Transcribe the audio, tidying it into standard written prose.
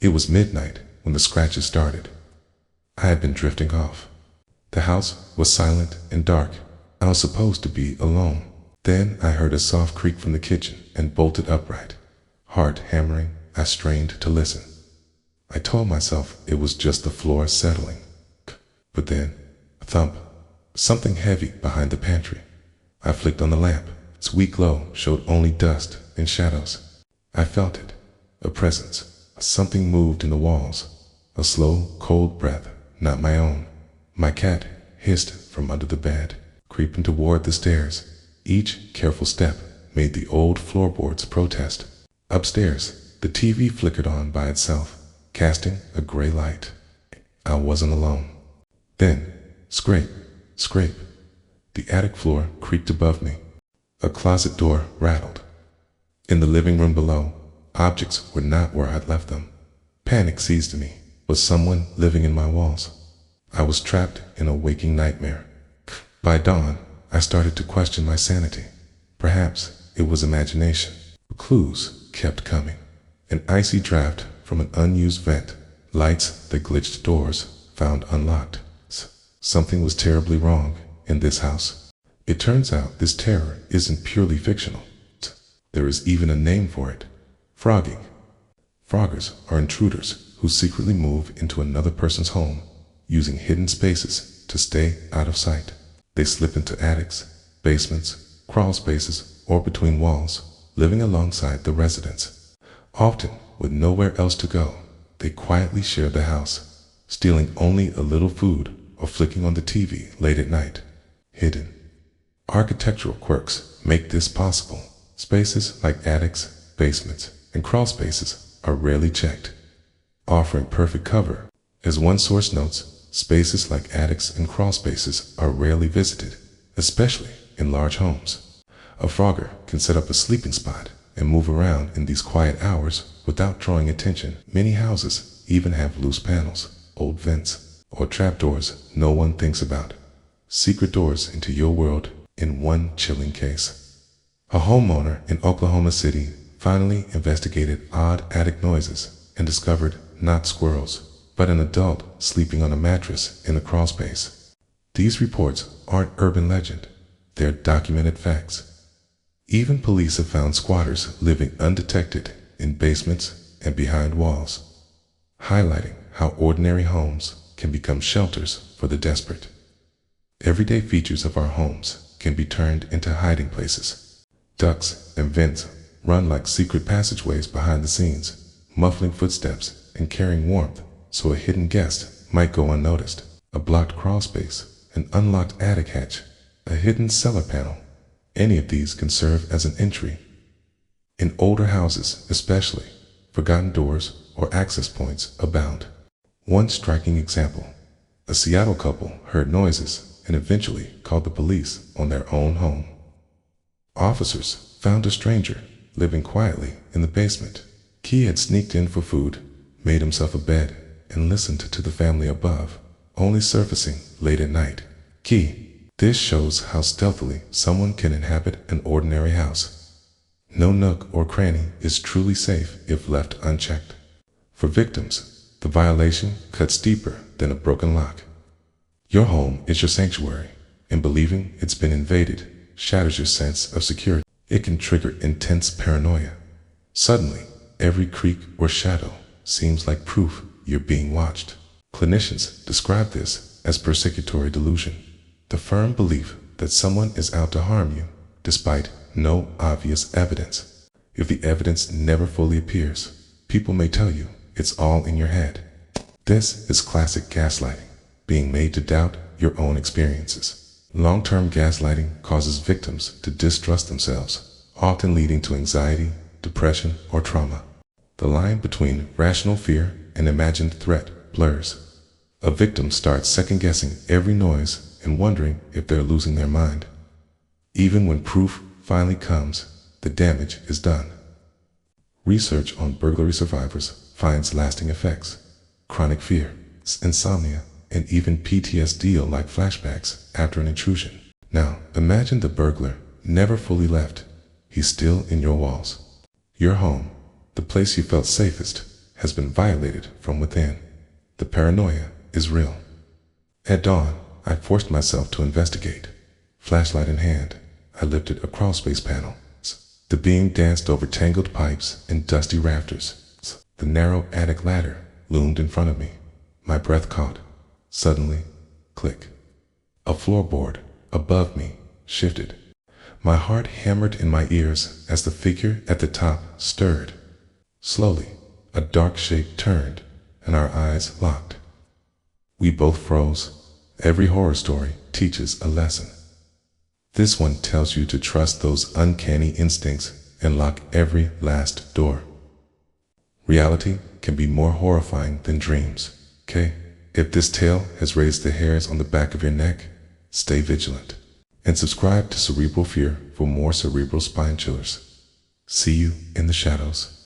It was midnight when the scratches started. I had been drifting off. The house was silent and dark. I was supposed to be alone. Then I heard a soft creak from the kitchen and bolted upright. Heart hammering, I strained to listen. I told myself it was just the floor settling. But then, a thump. Something heavy behind the pantry. I flicked on the lamp. Its weak glow showed only dust and shadows. I felt it. A presence. Something moved in the walls. A slow, cold breath, not my own. My cat hissed from under the bed, creeping toward the stairs. Each careful step made the old floorboards protest. Upstairs, the TV flickered on by itself, casting a gray light. I wasn't alone. Then, scrape, scrape. The attic floor creaked above me. A closet door rattled. In the living room below, objects were not where I'd left them. Panic seized me. Was someone living in my walls? I was trapped in a waking nightmare. By dawn, I started to question my sanity. Perhaps it was imagination. Clues kept coming. An icy draft from an unused vent. Lights that glitched doors found unlocked. Something was terribly wrong in this house. It turns out this terror isn't purely fictional. There is even a name for it. Frogging. Froggers are intruders who secretly move into another person's home, using hidden spaces to stay out of sight. They slip into attics, basements, crawl spaces, or between walls, living alongside the residents. Often, with nowhere else to go, they quietly share the house, stealing only a little food or flicking on the TV late at night. Hidden. Architectural quirks make this possible. Spaces like attics, basements, and crawl spaces are rarely checked, offering perfect cover. As one source notes, spaces like attics and crawl spaces are rarely visited, especially in large homes. A frogger can set up a sleeping spot and move around in these quiet hours without drawing attention. Many houses even have loose panels, old vents, or trapdoors no one thinks about. Secret doors into your world in one chilling case. A homeowner in Oklahoma City finally investigated odd attic noises and discovered not squirrels, but an adult sleeping on a mattress in a crawl space. These reports aren't urban legend, they're documented facts. Even police have found squatters living undetected in basements and behind walls, highlighting how ordinary homes can become shelters for the desperate. Everyday features of our homes can be turned into hiding places. Ducts and vents run like secret passageways behind the scenes, muffling footsteps and carrying warmth so a hidden guest might go unnoticed. A blocked crawl space, an unlocked attic hatch, a hidden cellar panel. Any of these can serve as an entry. In older houses especially, forgotten doors or access points abound. One striking example, a Seattle couple heard noises and eventually called the police on their own home. Officers found a stranger living quietly in the basement. He had sneaked in for food, made himself a bed, and listened to the family above, only surfacing late at night. This shows how stealthily someone can inhabit an ordinary house. No nook or cranny is truly safe if left unchecked. For victims, the violation cuts deeper than a broken lock. Your home is your sanctuary, and believing it's been invaded shatters your sense of security. It can trigger intense paranoia. Suddenly, every creak or shadow seems like proof you're being watched. Clinicians describe this as persecutory delusion, the firm belief that someone is out to harm you, despite no obvious evidence. If the evidence never fully appears, people may tell you it's all in your head. This is classic gaslighting, being made to doubt your own experiences. Long-term gaslighting causes victims to distrust themselves, often leading to anxiety, depression, or trauma. The line between rational fear and imagined threat blurs. A victim starts second-guessing every noise and wondering if they're losing their mind. Even when proof finally comes, the damage is done. Research on burglary survivors finds lasting effects: chronic fear, insomnia, and even PTSD-like flashbacks after an intrusion. Now, imagine the burglar never fully left. He's still in your walls. Your home, the place you felt safest, has been violated from within. The paranoia is real. At dawn, I forced myself to investigate. Flashlight in hand, I lifted a crawlspace panel. The beam danced over tangled pipes and dusty rafters. The narrow attic ladder loomed in front of me. My breath caught. Suddenly, click. A floorboard above me shifted. My heart hammered in my ears as the figure at the top stirred. Slowly, a dark shape turned, and our eyes locked. We both froze. Every horror story teaches a lesson. This one tells you to trust those uncanny instincts and lock every last door. Reality can be more horrifying than dreams, okay? If this tale has raised the hairs on the back of your neck, stay vigilant. And subscribe to Cerebral Fear for more cerebral spine chillers. See you in the shadows.